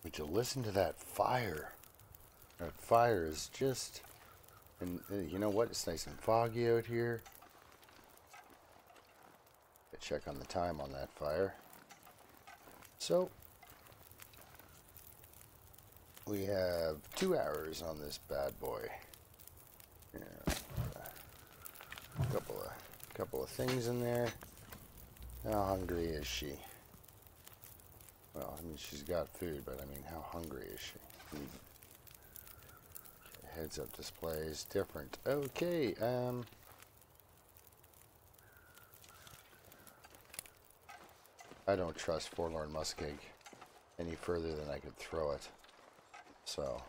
Would you listen to that fire? That fire is just... And you know what? It's nice and foggy out here. Check on the time on that fire. So, we have 2 hours on this bad boy. Yeah, a couple of things in there. How hungry is she? Well, I mean, she's got food, but I mean, how hungry is she? Okay, heads-up display is different. Okay, I don't trust Forlorn Muskeg any further than I could throw it. So,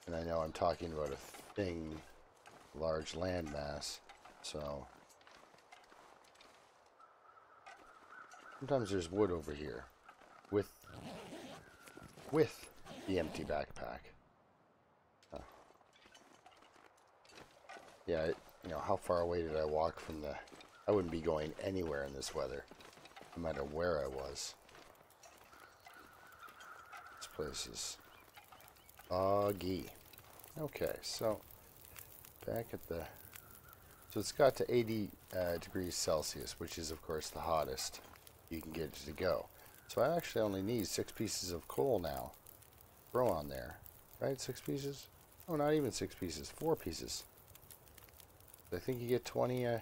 and I know I'm talking about a thing, large landmass, so sometimes there's wood over here with the empty backpack. Yeah, you know, how far away did I walk from the... I wouldn't be going anywhere in this weather, no matter where I was. This place is foggy. Okay, so back at the... So it's got to 80 degrees Celsius, which is, of course, the hottest you can get it to go. So I actually only need 6 pieces of coal now. Throw on there. Right? 6 pieces? Oh, not even 6 pieces. 4 pieces. I think you get 20 a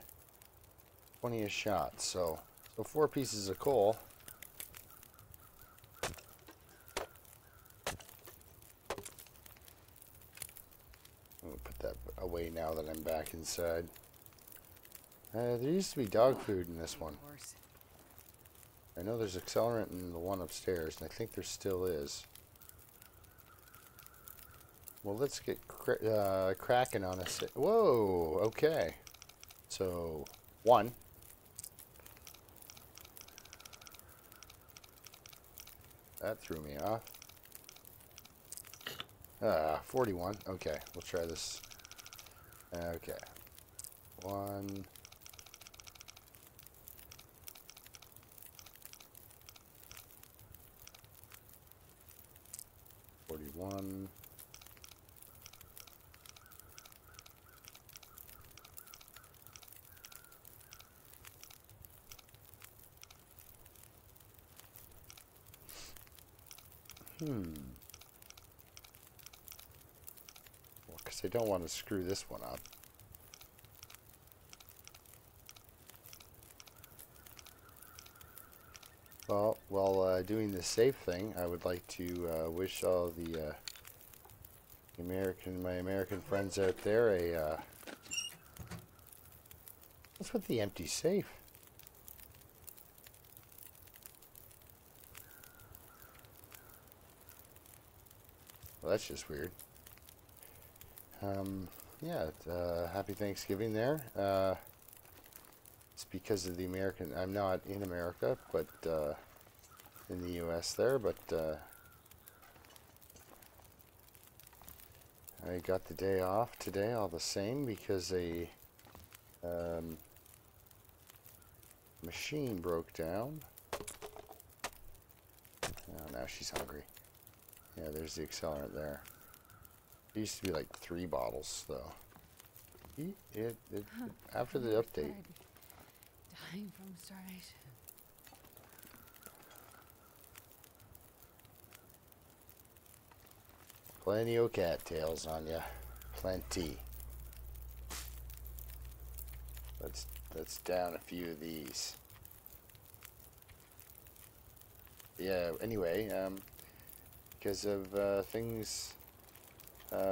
shot. So 4 pieces of coal. I'm going to put that away now that I'm back inside. There used to be dog food in this one. I know there's accelerant in the one upstairs, and I think there still is. Well, let's get cracking on this. Whoa, okay. So, 1. That threw me off. 41. Okay, we'll try this. Okay. 1. 41. Well, because I don't want to screw this one up. Well, while doing the safe thing, I would like to wish all the my American friends out there a what's with the empty safe? Well, that's just weird. Yeah, happy Thanksgiving there. It's because of the American... I'm not in America, but in the U.S. there, but I got the day off today all the same because a machine broke down. Oh, now she's hungry. Yeah, there's the accelerant there. It used to be like 3 bottles, though. After the update. Dying from starvation. Plenty of cattails on ya. Plenty. Let's down a few of these. Yeah, anyway, because of things,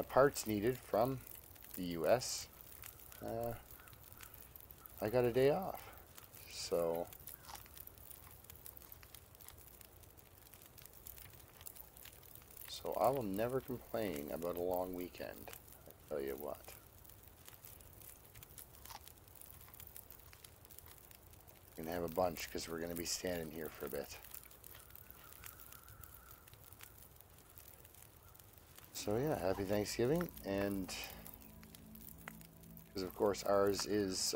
parts needed from the US, I got a day off. So I will never complain about a long weekend, I tell you what. We're gonna have a bunch because we're gonna be standing here for a bit. So yeah, happy Thanksgiving, and because of course ours is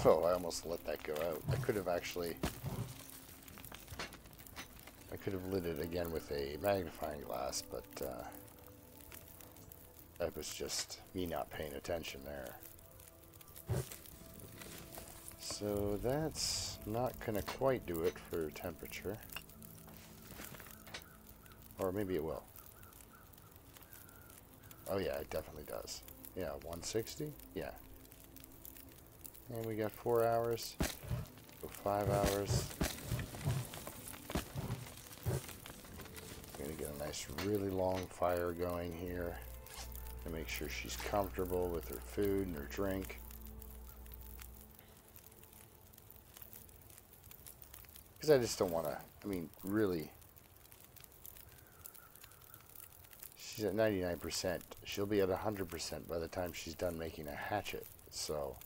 Oh, I almost let that go out. I could have lit it again with a magnifying glass, but that was just me not paying attention there. So that's not gonna quite do it for temperature. Or maybe it will. Oh yeah, it definitely does. Yeah, 160? Yeah. And we got 4 hours. So 5 hours. I'm gonna get a nice, really long fire going here. And make sure she's comfortable with her food and her drink. Because I just don't want to, I mean, really. She's at 99%. She'll be at 100% by the time she's done making a hatchet. So,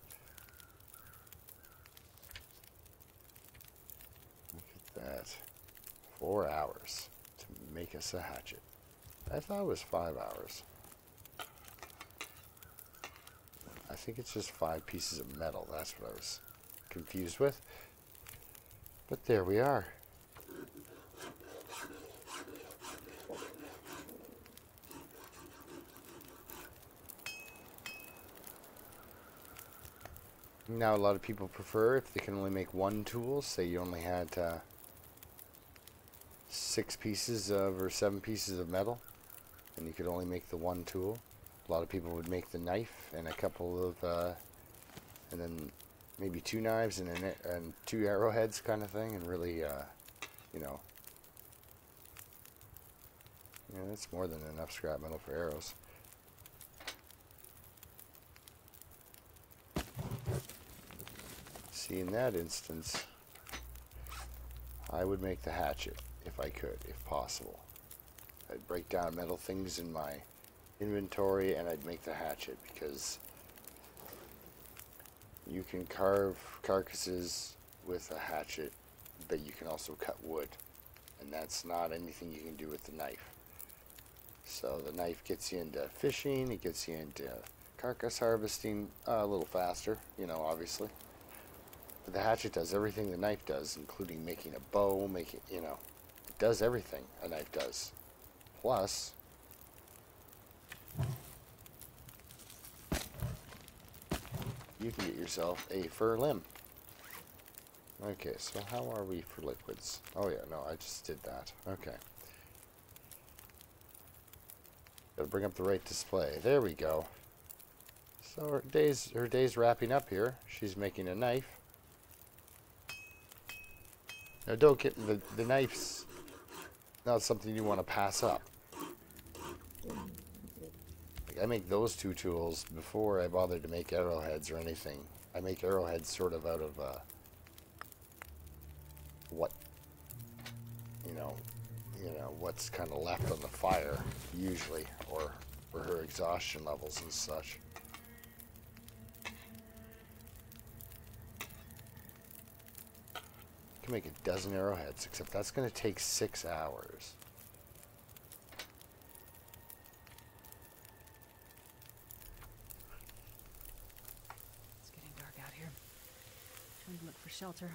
look at that. 4 hours to make us a hatchet. I thought it was 5 hours. I think it's just 5 pieces of metal. That's what I was confused with. But there we are. Now a lot of people prefer if they can only make one tool. Say you only had 6 pieces of or 7 pieces of metal, and you could only make the one tool. A lot of people would make the knife and a couple of, and then maybe 2 knives and 2 arrowheads kind of thing, and really, you know, yeah, that's more than enough scrap metal for arrows. See, in that instance, I would make the hatchet if I could, if possible. I'd break down metal things in my inventory and I'd make the hatchet, because you can carve carcasses with a hatchet, but you can also cut wood, and that's not anything you can do with the knife. So the knife gets you into fishing, it gets you into carcass harvesting a little faster, you know, obviously. But the hatchet does everything the knife does, including making a bow, you know, it does everything a knife does. Plus, you can get yourself a fur limb. Okay, so how are we for liquids? Oh yeah, no, I just did that. Okay. Gotta bring up the right display. There we go. So her day's wrapping up here. She's making a knife. Now don't get the knife's not something you want to pass up. Like, I make those 2 tools before I bother to make arrowheads or anything. I make arrowheads sort of out of what you know what's kind of left on the fire usually, or her exhaustion levels and such. You can make a dozen arrowheads, except that's going to take 6 hours. It's getting dark out here. Time to look for shelter.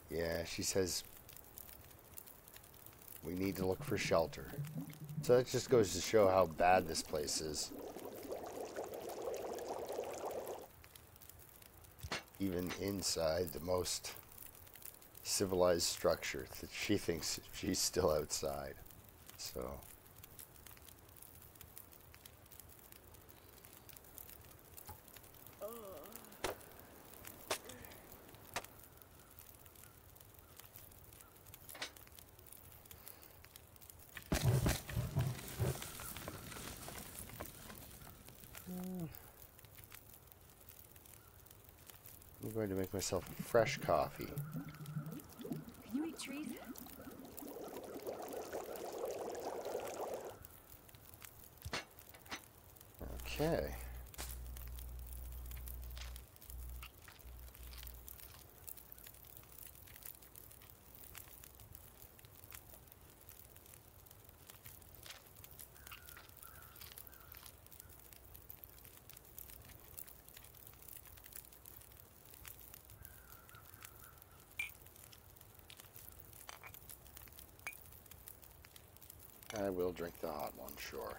Yeah, she says we need to look for shelter. So that just goes to show how bad this place is. Even inside the most civilized structure, that she thinks she's still outside. So I'm going to make myself fresh coffee. Can you eat trees? Okay. I will drink the hot one, sure.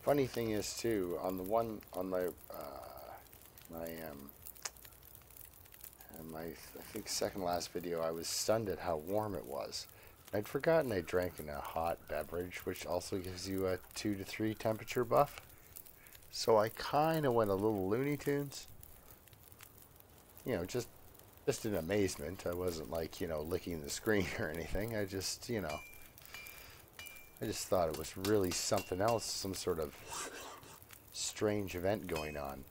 Funny thing is too, on the one on my my I think second last video, I was stunned at how warm it was. I'd forgotten I drank in a hot beverage, which also gives you a 2 to 3 temperature buff. So I kind of went a little Looney Tunes. You know, just in amazement. I wasn't like, you know, licking the screen or anything. I just, you know, I just thought it was really something else, some sort of strange event going on.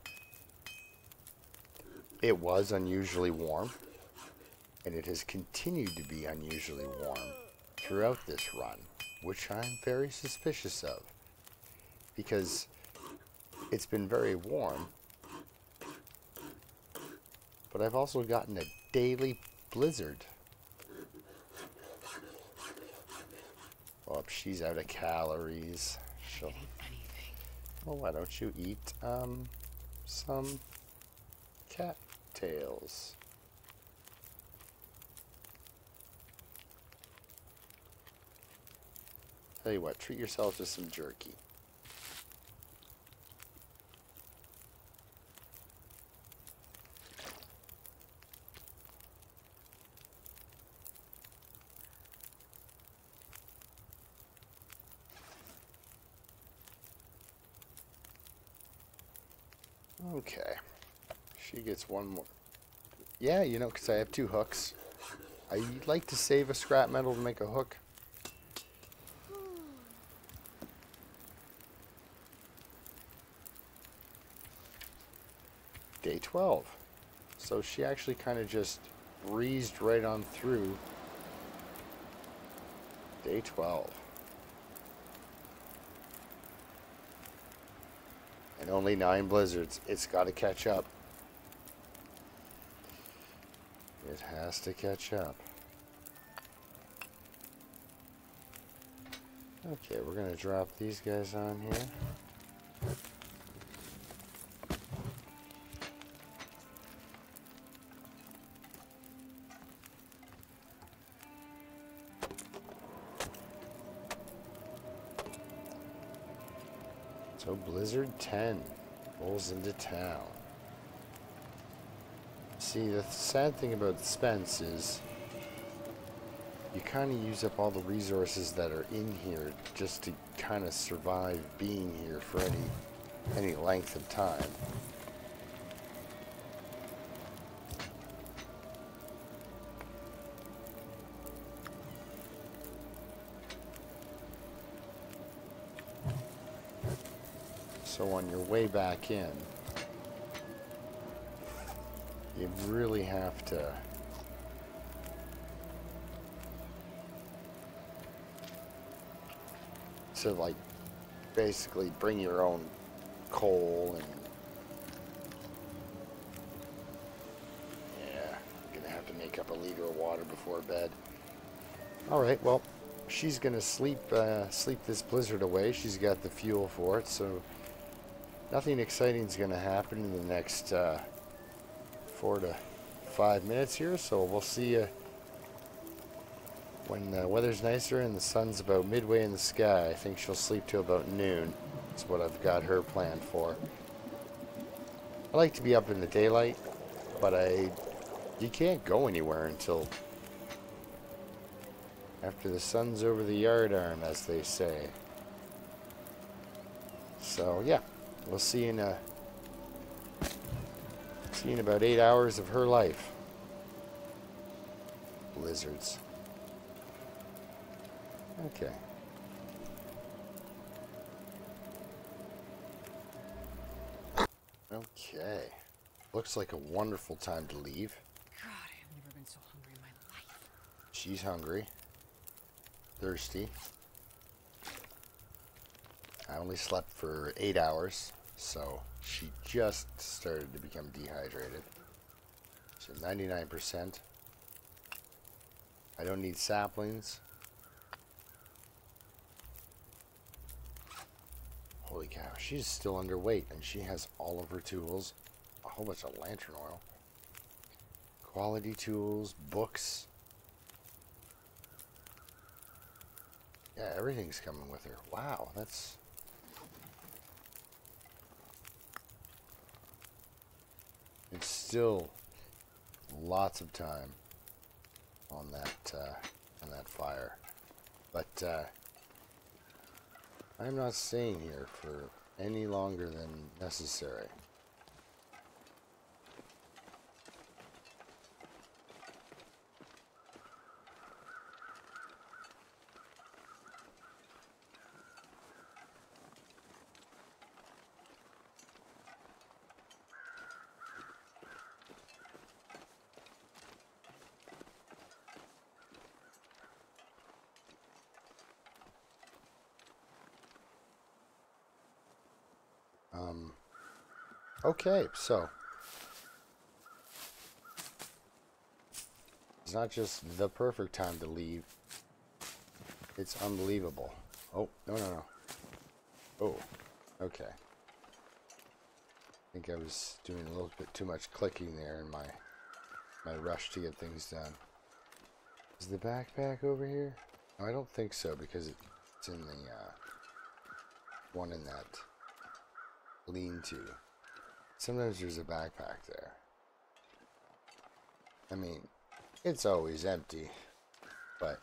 It was unusually warm, and it has continued to be unusually warm throughout this run, which I'm very suspicious of, because it's been very warm, but I've also gotten a daily blizzard. Oh, she's out of calories. She'll... Well, why don't you eat some cat tails? Tell you what, treat yourself to some jerky. Okay. She gets one more. Yeah, you know, because I have 2 hooks. I like to save a scrap metal to make a hook. Day 12. So she actually kind of just breezed right on through day 12. And only 9 blizzards. It's got to catch up. It has to catch up. Okay, we're going to drop these guys on here. So Blizzard 10 rolls into town. See, the sad thing about Spence is you kind of use up all the resources that are in here just to kind of survive being here for any length of time. So on your way back in, you really have to like basically bring your own coal, and yeah, I'm gonna have to make up a liter of water before bed. All right, well, she's gonna sleep this blizzard away. She's got the fuel for it, so nothing exciting is gonna happen in the next 4 to 5 minutes here. So we'll see you when the weather's nicer and the sun's about midway in the sky. I think she'll sleep till about noon. That's what I've got her planned for. I like to be up in the daylight, but you can't go anywhere until after the sun's over the yardarm, as they say. So yeah, we'll see in about 8 hours of her life. Blizzards. Okay. Okay. Looks like a wonderful time to leave. God, I've never been so hungry in my life. She's hungry. Thirsty. I only slept for 8 hours, so she just started to become dehydrated. So 99%. I don't need saplings. Holy cow, she's still underweight, and she has all of her tools, a whole bunch of lantern oil, quality tools, books. Yeah, everything's coming with her. Wow, that's... It's still lots of time on that fire. But I'm not staying here for any longer than necessary. Okay, so it's not just the perfect time to leave. It's unbelievable. Oh, no. Oh, okay. I think I was doing a little bit too much clicking there in my rush to get things done. Is the backpack over here? No, I don't think so, because it's in the one in that lean-to. Sometimes there's a backpack there. I mean, it's always empty, but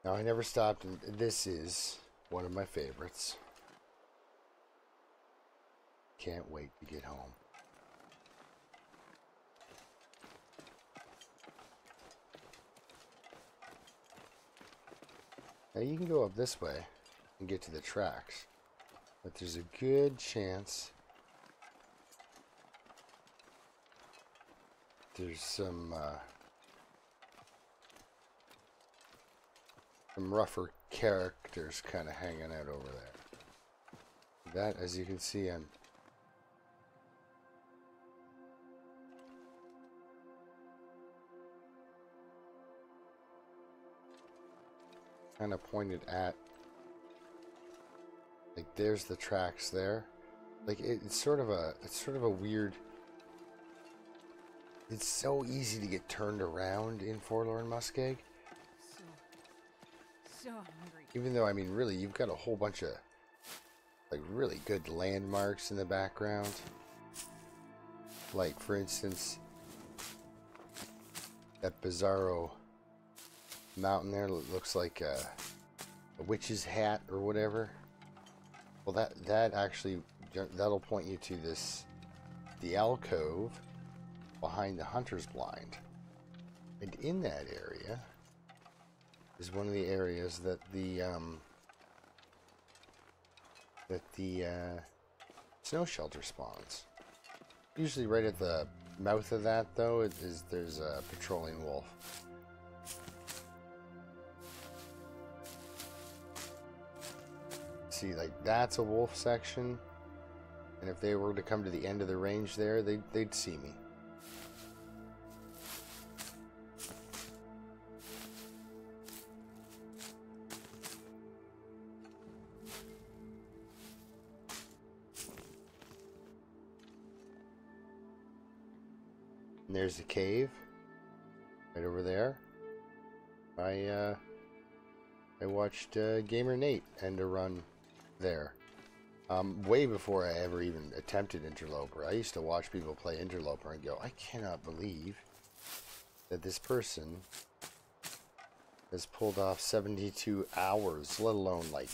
now I never stopped, and this is one of my favorites. Can't wait to get home. Now you can go up this way and get to the tracks, but there's a good chance there's some rougher characters kind of hanging out over there. That, as you can see, I'm kind of pointed at, like, there's the tracks there. Like, it's sort of a weird. It's so easy to get turned around in Forlorn Muskeg. So hungry. Even though, I mean, really, you've got a whole bunch of, like, really good landmarks in the background. Like, for instance, that bizarro mountain there looks like a witch's hat or whatever. Well, that actually, that'll point you to the alcove behind the hunter's blind. And in that area is one of the areas that the snow shelter spawns. Usually right at the mouth of that, though, there's a patrolling wolf. See, like, that's a wolf section, and if they were to come to the end of the range there, they'd see me. And there's the cave, right over there. I watched Gamer Nate end a run there. Way before I ever even attempted Interloper, I used to watch people play Interloper and go, I cannot believe that this person has pulled off 72 hours, let alone like,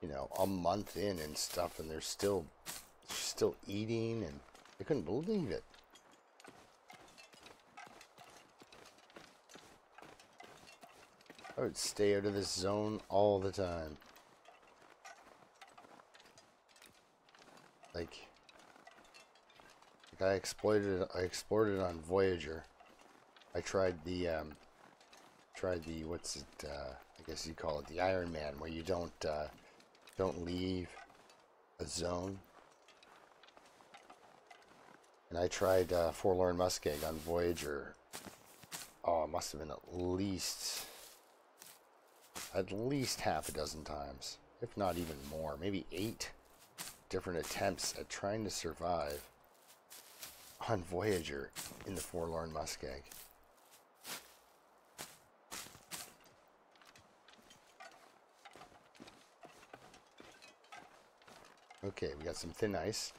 you know, a month in and stuff, and they're still eating, and I couldn't believe it. I would stay out of this zone all the time. Like I explored it on Voyager. I tried the what's it? I guess you call it the Iron Man, where you don't leave a zone. And I tried Forlorn Muskeg on Voyager. Oh, it must have been at least half a dozen times, if not even more, maybe 8 different attempts at trying to survive on Voyager in the Forlorn Muskeg. Okay, we got some thin ice.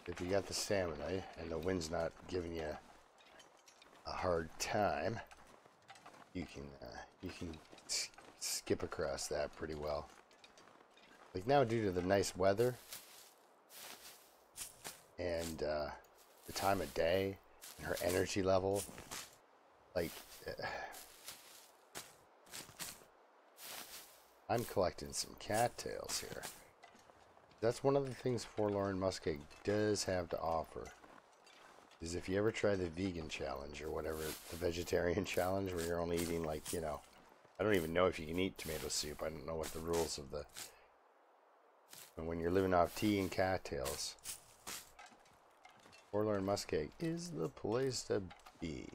If you got the stamina and the wind's not giving you a hard time, you can skip across that pretty well. Like now, due to the nice weather and the time of day and her energy level, like I'm collecting some cattails here. That's one of the things Forlorn Muskeg does have to offer. Is if you ever try the vegan challenge or whatever, the vegetarian challenge, where you're only eating, like, you know, I don't even know if you can eat tomato soup. I don't know what the rules of the... But when you're living off tea and cattails, Forlorn Muskeg is the place to be.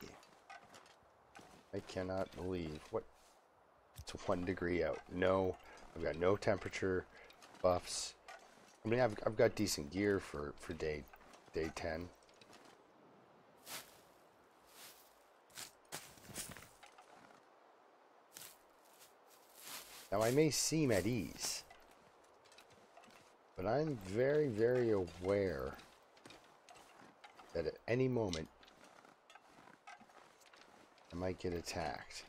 I cannot believe what... It's 1 degree out. No, I've got no temperature buffs. I mean, I've got decent gear for day 10. Now, I may seem at ease, but I'm very, very aware that at any moment I might get attacked.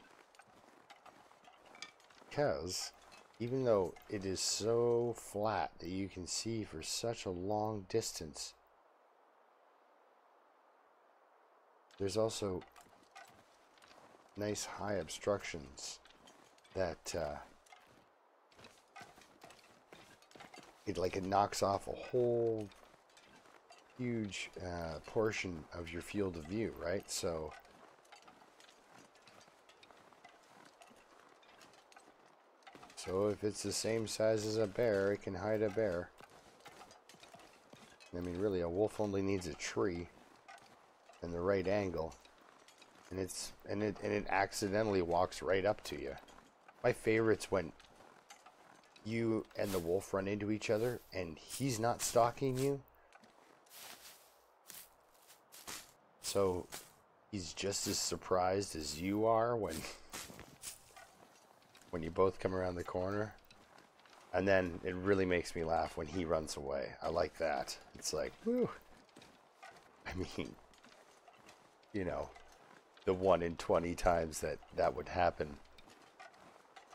Because even though it is so flat that you can see for such a long distance, there's also nice high obstructions that it knocks off a whole huge portion of your field of view, right? So if it's the same size as a bear, it can hide a bear. I mean, really, a wolf only needs a tree and the right angle, and it accidentally walks right up to you. My favorite's when you and the wolf run into each other and he's not stalking you, so he's just as surprised as you are when you both come around the corner. And then it really makes me laugh when he runs away. I like that. It's like, woo. I mean, you know, the 1 in 20 times that would happen.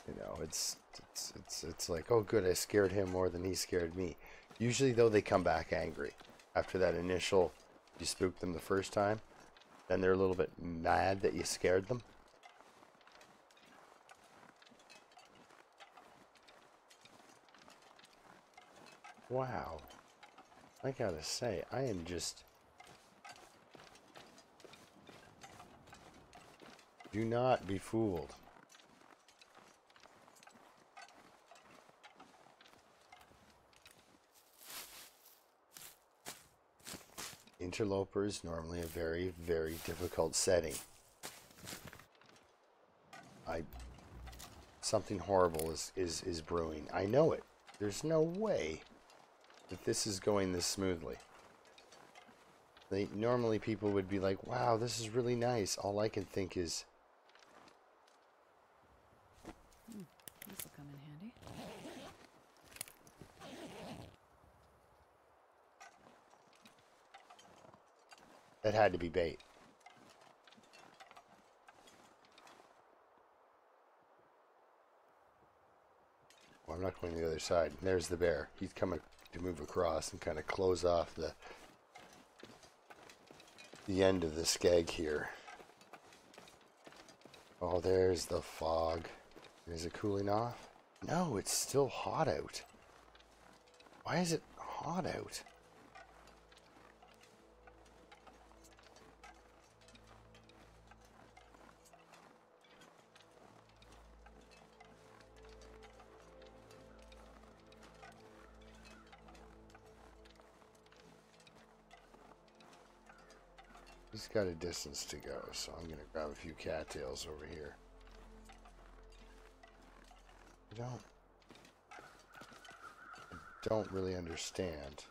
You know, it's like, oh good, I scared him more than he scared me. Usually though, they come back angry after that initial, you spooked them the first time. Then they're a little bit mad that you scared them. Wow. I gotta say, I am just... Do not be fooled. Interloper is normally a very, very difficult setting. Something horrible is brewing. I know it. There's no way that this is going this smoothly. Normally people would be like, wow, this is really nice. All I can think is... This will come in handy. That had to be bait. Well, I'm not going to the other side. There's the bear. He's coming to move across and kind of close off the end of the skeg here. Oh, there's the fog. Is it cooling off? No, it's still hot out. Why is it hot out? He's got a distance to go, so I'm going to grab a few cattails over here. I don't really understand.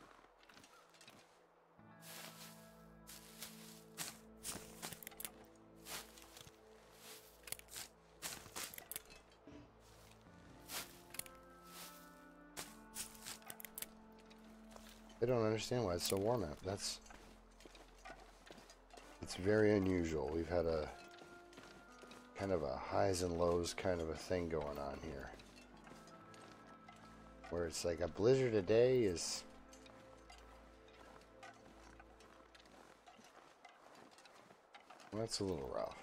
I don't understand why it's so warm out. It's very unusual. We've had a kind of a highs and lows kind of a thing going on here. Where it's like a blizzard a day is... Well, that's a little rough.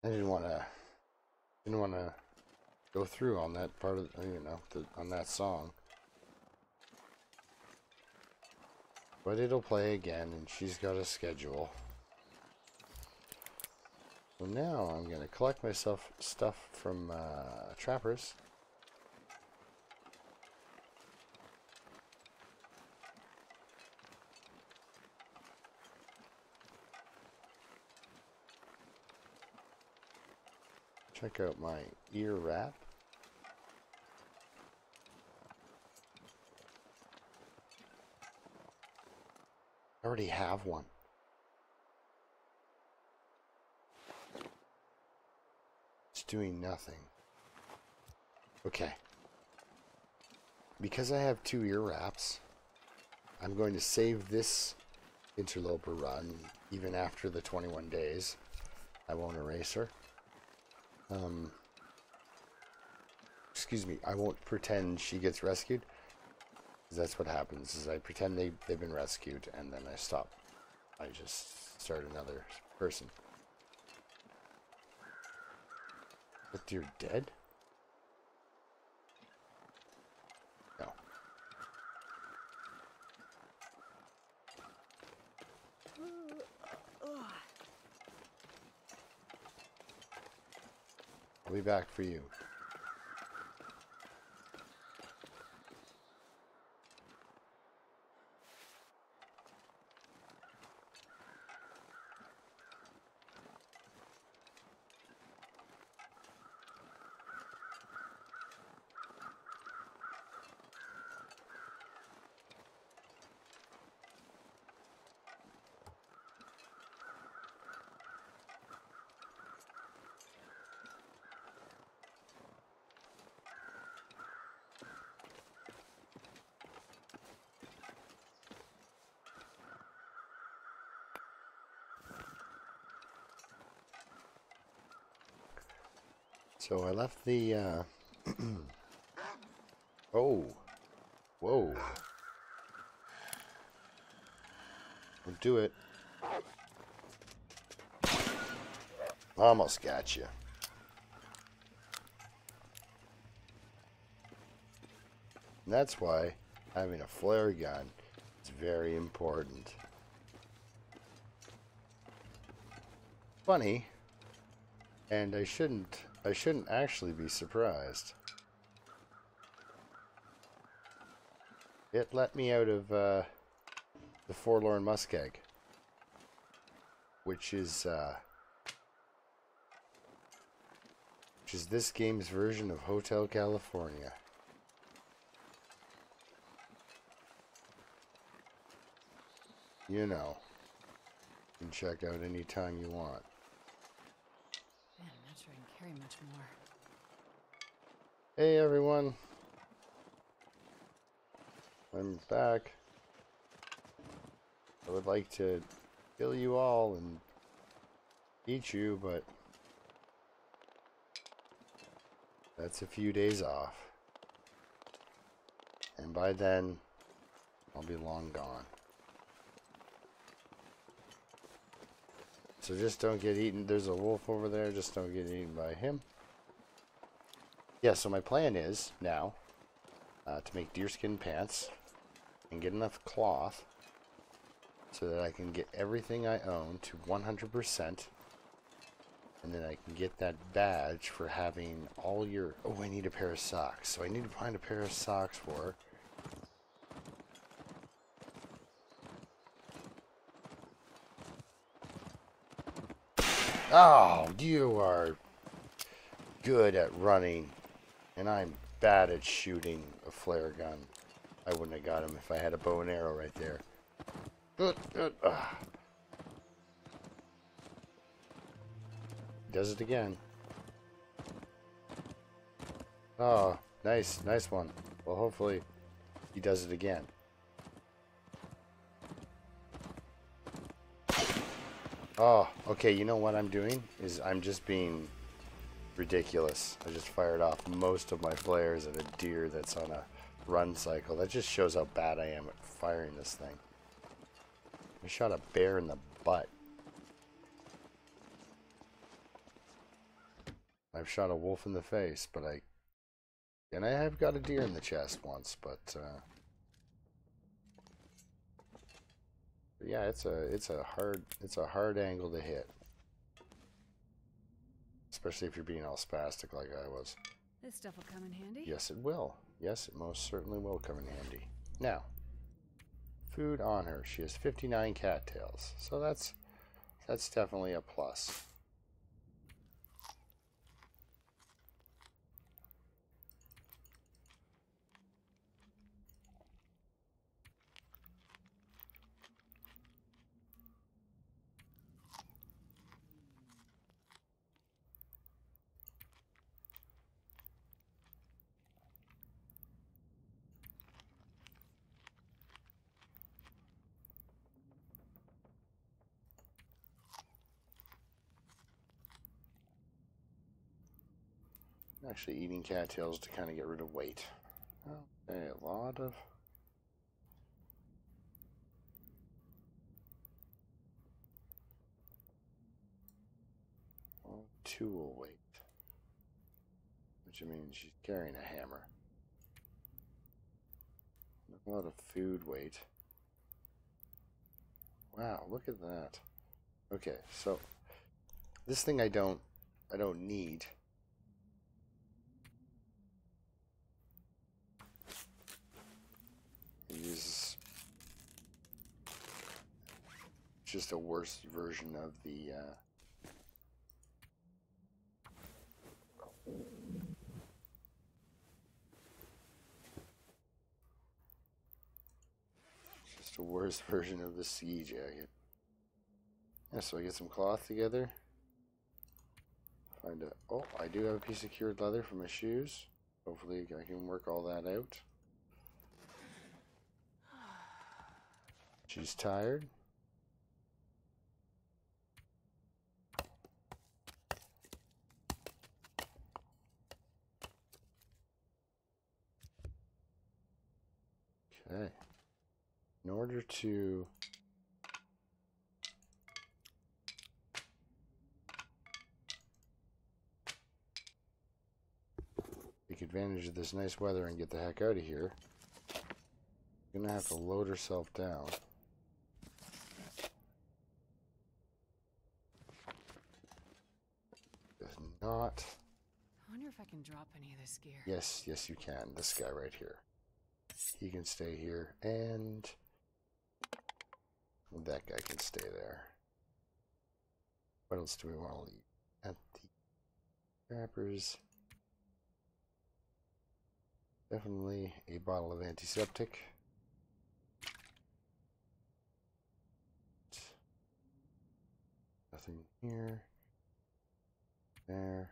I didn't want to go through on that part of, on that song. But it'll play again, and she's got a schedule. So now I'm going to collect myself stuff from trappers. Check out my ear wrap. I already have one. It's doing nothing. Okay. Because I have 2 ear wraps, I'm going to save this interloper run even after the 21 days. I won't erase her. Excuse me, I won't pretend she gets rescued. That's what happens, is I pretend they've been rescued, and then I stop. I just start another person. But you're dead? No. I'll be back for you. So I left the, oh, whoa. do it. Almost got you. And that's why having a flare gun is very important. Funny, and I shouldn't actually be surprised. It let me out of the Forlorn Muskeg, which is this game's version of Hotel California. You know, you can check out anytime you want. Man, I'm not sure I can carry much more. Hey everyone, I'm back. I would like to kill you all and eat you, but that's a few days off. And by then, I'll be long gone. So just don't get eaten. There's a wolf over there. Just don't get eaten by him. Yeah, so my plan is now to make deerskin pants and get enough cloth so that I can get everything I own to 100%. And then I can get that badge for having all your... Oh, I need a pair of socks. So I need to find a pair of socks for her. Oh, you are good at running. And I'm bad at shooting a flare gun. I wouldn't have got him if I had a bow and arrow right there. Good. Does it again. Oh, nice one. Well, hopefully he does it again. Oh, okay, you know what I'm doing? Is I'm just being ridiculous. I just fired off most of my flares at a deer that's on a run cycle. That just shows how bad I am at firing this thing. I shot a bear in the butt. I've shot a wolf in the face, but I have got a deer in the chest once, but yeah, it's a hard angle to hit. Especially if you're being all spastic like I was. This stuff will come in handy. Yes, it will. Yes, it most certainly will come in handy. Now, food on her. She has 59 cattails, so that's definitely a plus. I'm actually eating cattails to kind of get rid of weight. Okay, a lot of... Well, tool weight. Which means she's carrying a hammer. A lot of food weight. Wow, look at that. Okay, so this thing I don't need. It is just a worse version of the just a worse version of the ski jacket. Yeah, so I get some cloth together. Find a... Oh, I do have a piece of cured leather for my shoes. Hopefully I can work all that out. She's tired. Okay. In order to take advantage of this nice weather and get the heck out of here. We're gonna have to load herself down. Does not. I wonder if I can drop any of this gear. Yes, yes you can. This guy right here. He can stay here, and that guy can stay there. What else do we want to leave? At the wrappers. Definitely a bottle of antiseptic. Nothing here. There.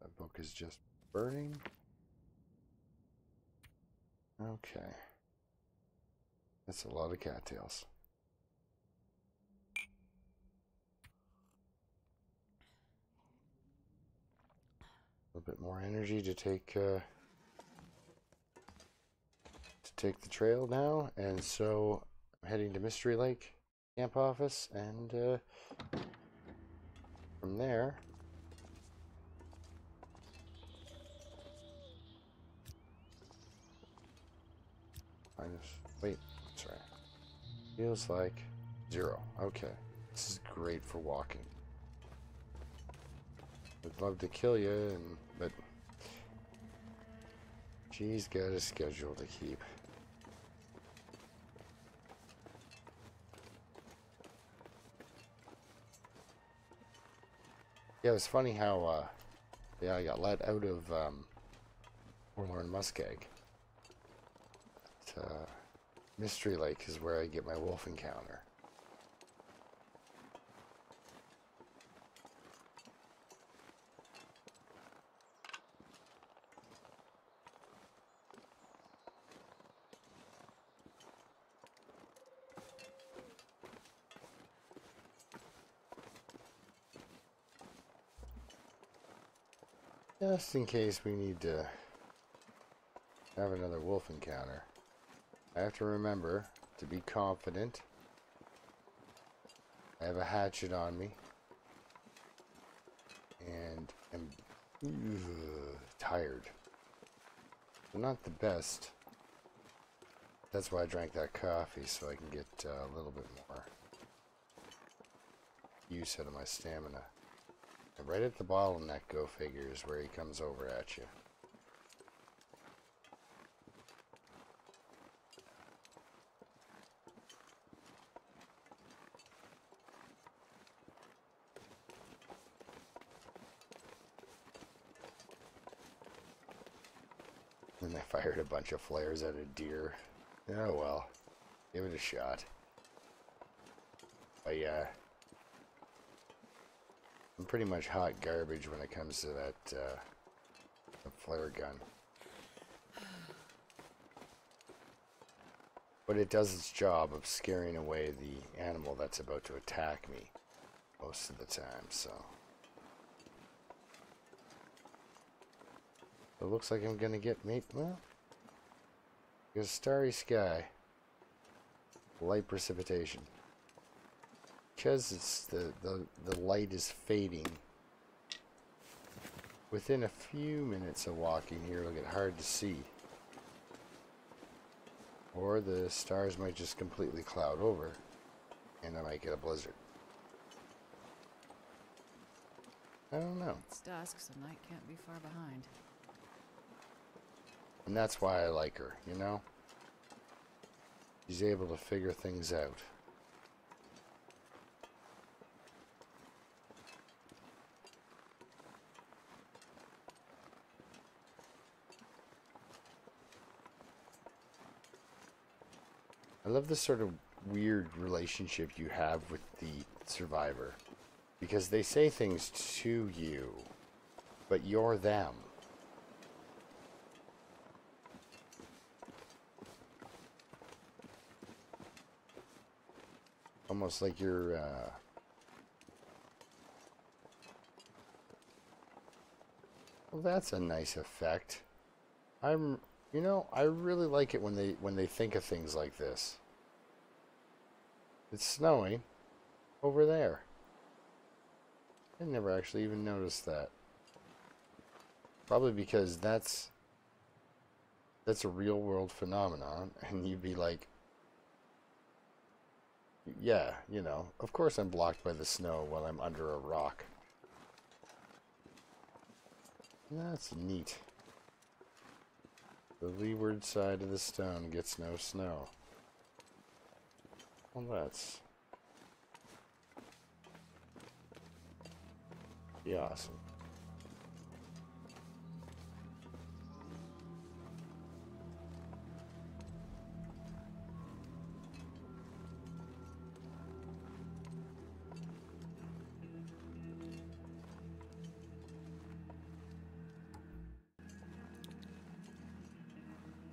That book is just burning. Okay. That's a lot of cattails. A little bit more energy to take the trail now, and so I'm heading to Mystery Lake camp office, and from there wait, sorry. Feels like 0. Okay. This is great for walking. I'd love to kill you, but she's got a schedule to keep. Yeah, it's funny how I got let out of Forlorn Muskeg. Mystery Lake is where I get my wolf encounter. Just in case we need to have another wolf encounter, I have to remember to be confident. I have a hatchet on me, and I'm tired. So not the best. That's why I drank that coffee, so I can get a little bit more use out of my stamina. And right at the bottleneck, go figure, is where he comes over at you. And I fired a bunch of flares at a deer. Oh well, give it a shot. But yeah, I'm pretty much hot garbage when it comes to that flare gun. But it does its job of scaring away the animal that's about to attack me most of the time, so. It looks like I'm gonna get well, there's a starry sky, light precipitation. Because it's the light is fading. Within a few minutes of walking here, it'll get hard to see. Or the stars might just completely cloud over, and I might get a blizzard. I don't know. It's dusk, so night can't be far behind. And that's why I like her, you know? She's able to figure things out. I love the sort of weird relationship you have with the survivor. Because they say things to you, but you're them. Almost like you're, well, that's a nice effect. I'm, you know, I really like it when they think of things like this. It's snowing over there. I never actually even noticed that. Probably because that's a real world phenomenon, and you'd be like, yeah, you know, of course I'm blocked by the snow while I'm under a rock. That's neat. The leeward side of the stone gets no snow. Well, that's be awesome.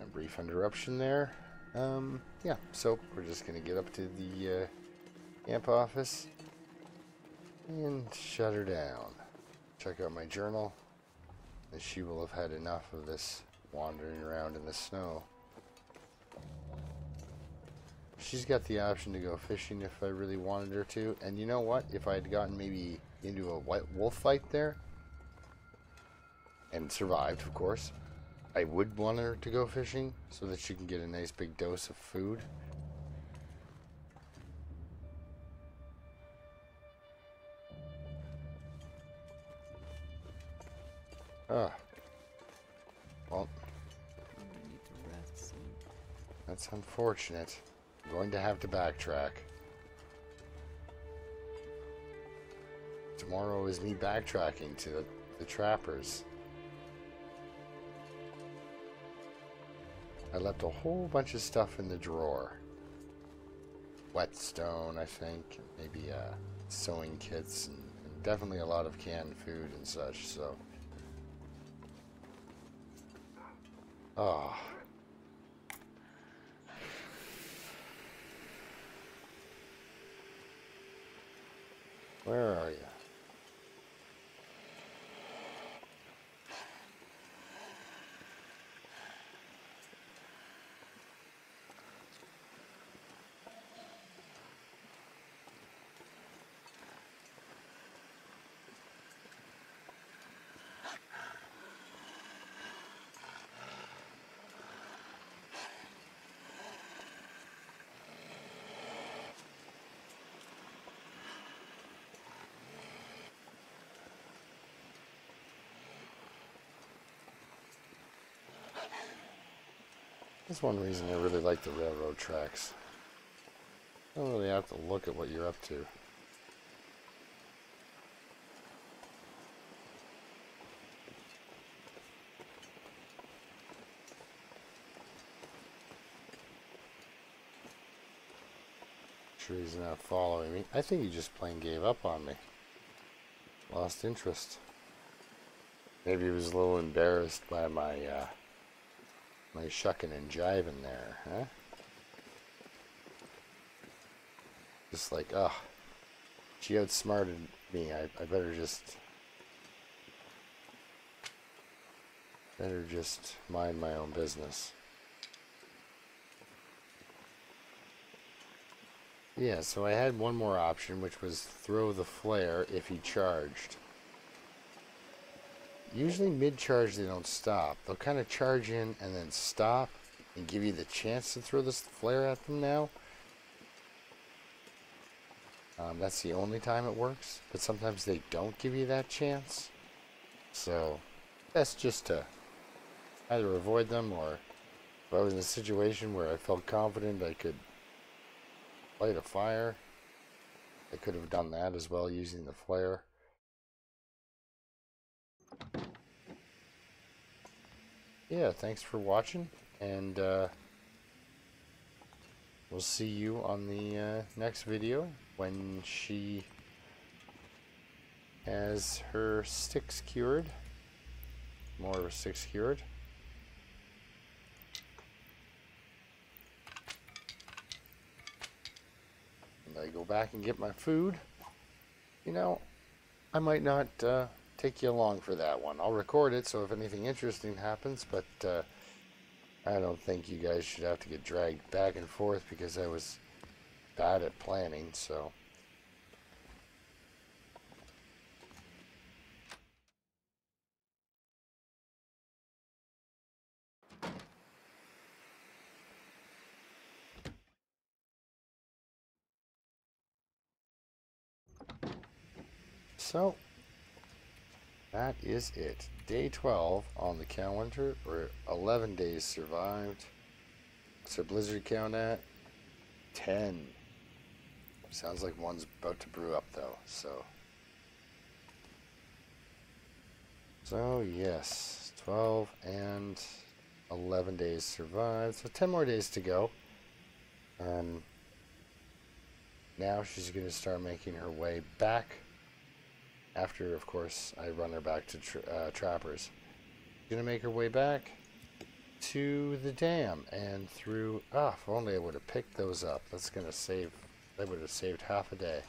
A brief interruption there. Yeah, so we're just gonna get up to the camp office and shut her down. Check out my journal, and she will have had enough of this wandering around in the snow. She's got the option to go fishing if I really wanted her to, and you know what? If I had gotten maybe into a white wolf fight there, and survived, of course, I would want her to go fishing so that she can get a nice big dose of food. Ah, well, I need to rest soon. that's unfortunate. I'm going to have to backtrack. Tomorrow is me backtracking to the trappers. I left a whole bunch of stuff in the drawer. Whetstone, I think, maybe sewing kits, and definitely a lot of canned food and such, so. Ah. Where are you? That's one reason I really like the railroad tracks. You don't really have to look at what you're up to. Sure he's not following me. I think he just plain gave up on me. Lost interest. Maybe he was a little embarrassed by my my shucking and jiving there, huh? Just like, ugh, she outsmarted me. I better just mind my own business. Yeah, so I had one more option, which was throw the flare if he charged. Usually mid-charge they don't stop. They'll kind of charge in and then stop and give you the chance to throw this flare at them now. That's the only time it works, but sometimes they don't give you that chance. So that's just to either avoid them, or if I was in a situation where I felt confident I could light a fire, I could have done that as well using the flare. Yeah, thanks for watching, and we'll see you on the next video when she has her sticks cured. More of her sticks cured. And I go back and get my food. You know, I might not take you along for that one. I'll record it, so if anything interesting happens, but I don't think you guys should have to get dragged back and forth because I was bad at planning, so. So, that is it. Day 12 on the calendar. We're 11 days survived. What's our blizzard count at? 10. Sounds like one's about to brew up though, so. So, yes, 12 and 11 days survived. So 10 more days to go. Now she's going to start making her way back. After, of course, I run her back to trappers. She's going to make her way back to the dam and through. Ah, if only I would have picked those up. That's going to save. That would have saved half a day.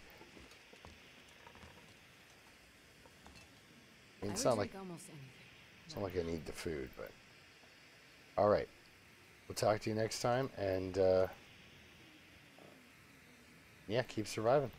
I mean, it's not like I need the food, but all right. We'll talk to you next time, and yeah, keep surviving.